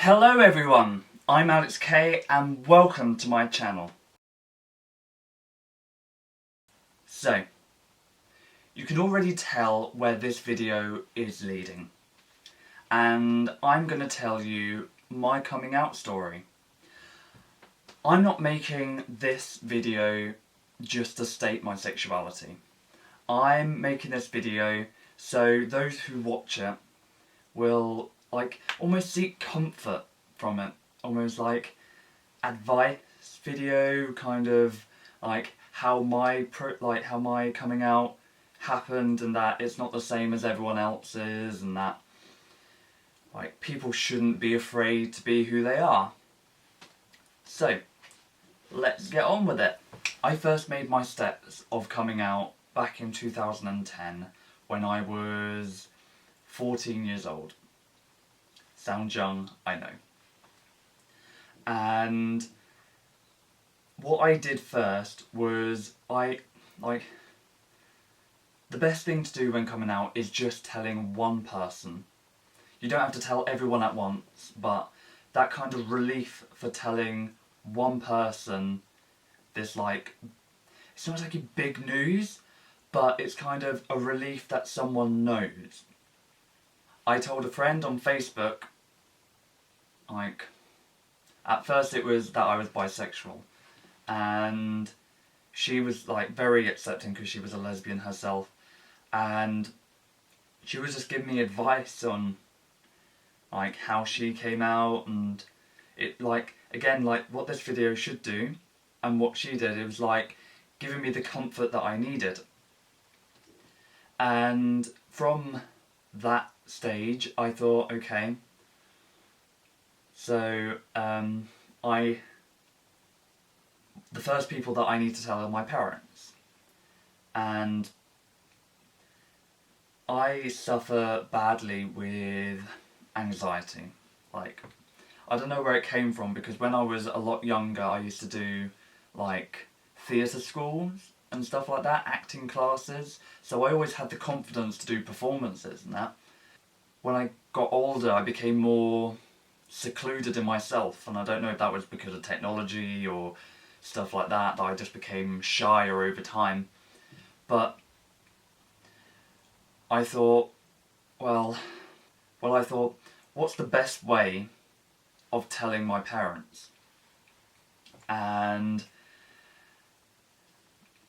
Hello everyone, I'm Alex K and welcome to my channel. So, you can already tell where this video is leading, and I'm going to tell you my coming out story. I'm not making this video just to state my sexuality. I'm making this video so those who watch it will almost seek comfort from it, almost like advice video, kind of like how my coming out happened, and that it's not the same as everyone else's, and that like people shouldn't be afraid to be who they are. So let's get on with it. I first made my steps of coming out back in 2010 when I was 14 years old. Sounds young, I know. And what I did first was the best thing to do when coming out is just telling one person. You don't have to tell everyone at once, but that kind of relief for telling one person this, like, it's not like a big news, but it's kind of a relief that someone knows. I told a friend on Facebook, like, at first it was that I was bisexual, and she was like very accepting because she was a lesbian herself, and she was just giving me advice on like how she came out, and it like again like what this video should do and what she did, it was like giving me the comfort that I needed. And from that stage I thought, okay, so the first people that I need to tell are my parents, and I suffer badly with anxiety. Like, I don't know where it came from, because when I was a lot younger I used to do like theatre schools and stuff like that, acting classes, so I always had the confidence to do performances and that. When I got older I became more secluded in myself, and I don't know if that was because of technology or stuff like that, that I just became shyer over time. But I thought, I thought, what's the best way of telling my parents? And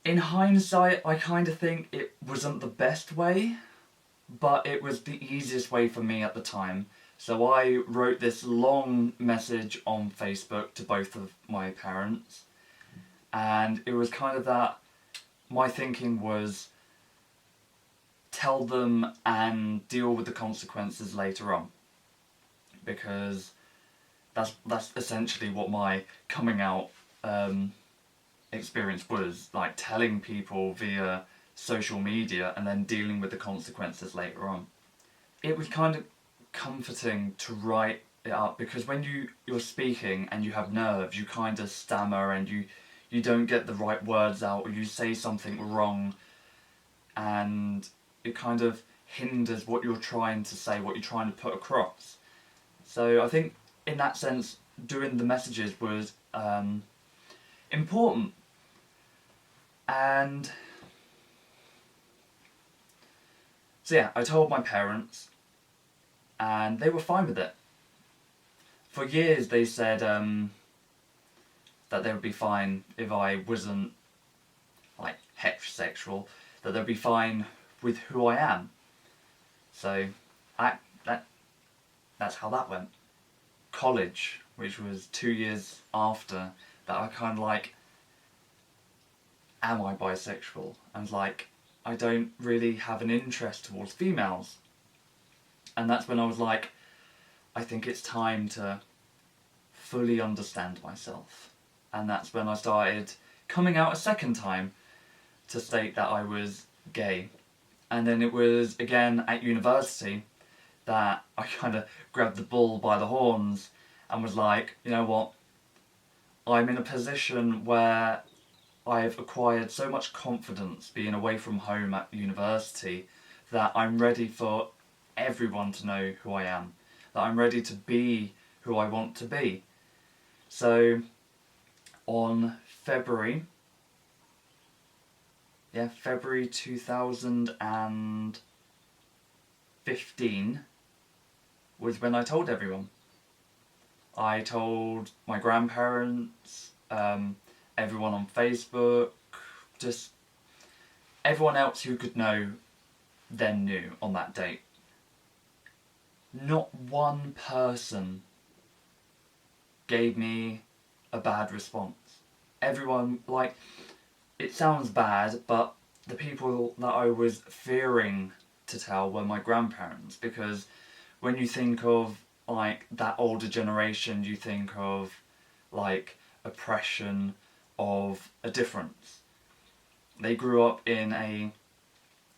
in hindsight, I kind of think it wasn't the best way, but it was the easiest way for me at the time. So I wrote this long message on Facebook to both of my parents, and it was kind of that, my thinking was, tell them and deal with the consequences later on, because that's essentially what my coming out experience was, like telling people via social media and then dealing with the consequences later on. It was kind of comforting to write it up, because when you're speaking and you have nerves, you kind of stammer and you don't get the right words out, or you say something wrong, and it kind of hinders what you're trying to say, what you're trying to put across. So I think in that sense doing the messages was important. And so yeah, I told my parents and they were fine with it. For years they said that they would be fine if I wasn't like heterosexual, that they'd be fine with who I am. So that's how that went. College, which was 2 years after that, I kind of like, am I bisexual? And like, I don't really have an interest towards females. And that's when I was like, I think it's time to fully understand myself. And that's when I started coming out a second time to state that I was gay. And then it was again at university that I kind of grabbed the bull by the horns and was like, you know what, I'm in a position where I've acquired so much confidence being away from home at university that I'm ready for everyone to know who I am, that I'm ready to be who I want to be. So on February 2015 was when I told everyone. I told my grandparents, everyone on Facebook, just everyone else who could know then knew on that date. Not one person gave me a bad response. Everyone, like, it sounds bad, but the people that I was fearing to tell were my grandparents, because when you think of like that older generation, you think of like oppression, of a difference. They grew up in a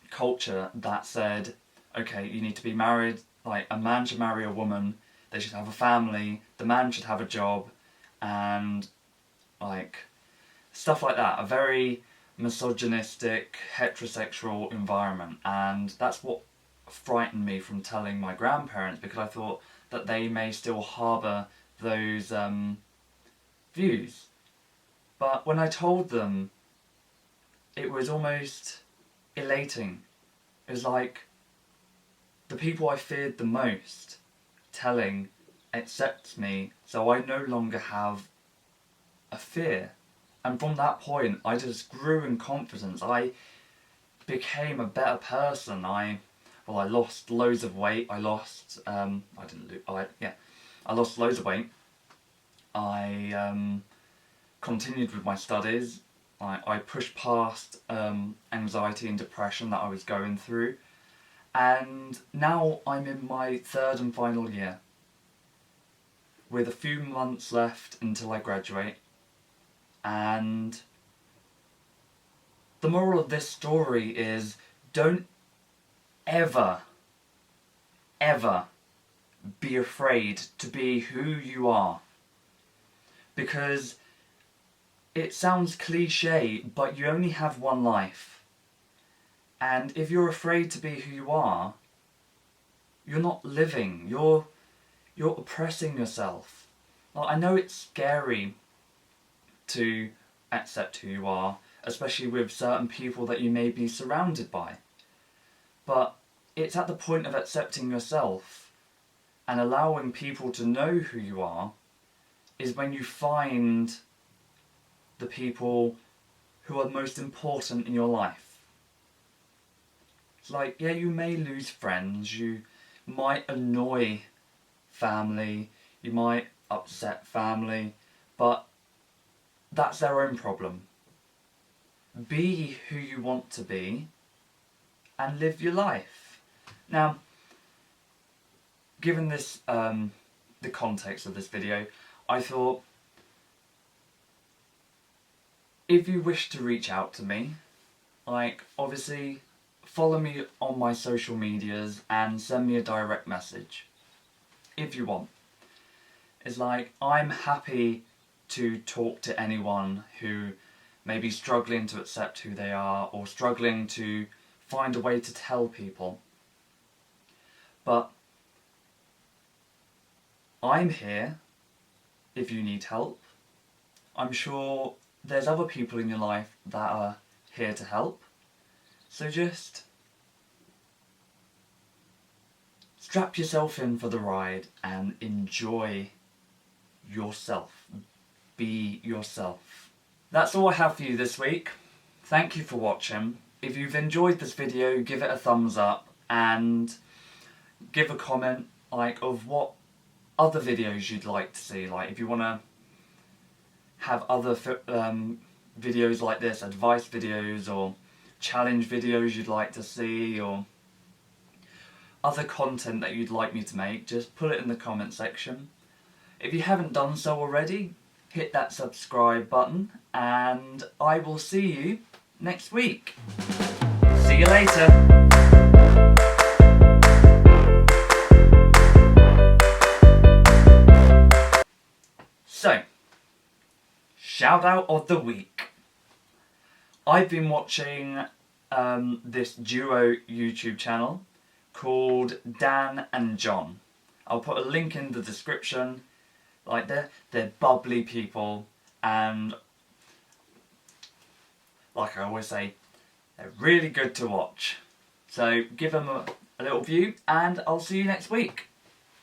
culture that said, okay, you need to be married, like a man should marry a woman, they should have a family, the man should have a job, and like stuff like that. A very misogynistic, heterosexual environment, and that's what frightened me from telling my grandparents, because I thought that they may still harbour those views. But when I told them, it was almost elating. It was like the people I feared the most telling accepts me, so I no longer have a fear. And from that point, I just grew in confidence. I became a better person. I lost loads of weight. I lost loads of weight. I continued with my studies. I pushed past anxiety and depression that I was going through, and now I'm in my third and final year, with a few months left until I graduate. And the moral of this story is, don't ever be afraid to be who you are. Because it sounds cliche, but you only have one life. And if you're afraid to be who you are, you're not living. You're oppressing yourself. Well, I know it's scary to accept who you are, especially with certain people that you may be surrounded by. But it's at the point of accepting yourself and allowing people to know who you are is when you find the people who are most important in your life. It's like, yeah, you may lose friends, you might annoy family, you might upset family, but that's their own problem. Be who you want to be and live your life. Now, given this, the context of this video, I thought, if you wish to reach out to me, like, obviously, follow me on my social medias and send me a direct message, if you want. It's like, I'm happy to talk to anyone who may be struggling to accept who they are, or struggling to find a way to tell people. But I'm here if you need help. I'm sure there's other people in your life that are here to help. So just strap yourself in for the ride and enjoy yourself. Be yourself. That's all I have for you this week. Thank you for watching. If you've enjoyed this video, give it a thumbs up and give a comment like of what other videos you'd like to see. Like if you want to have other videos like this, advice videos or challenge videos you'd like to see, or other content that you'd like me to make, just put it in the comment section. If you haven't done so already, hit that subscribe button and I will see you next week. See you later. So, shout out of the week. I've been watching this duo YouTube channel called Dan and John. I'll put a link in the description. Like they're bubbly people, and like I always say, they're really good to watch. So give them a little view, and I'll see you next week.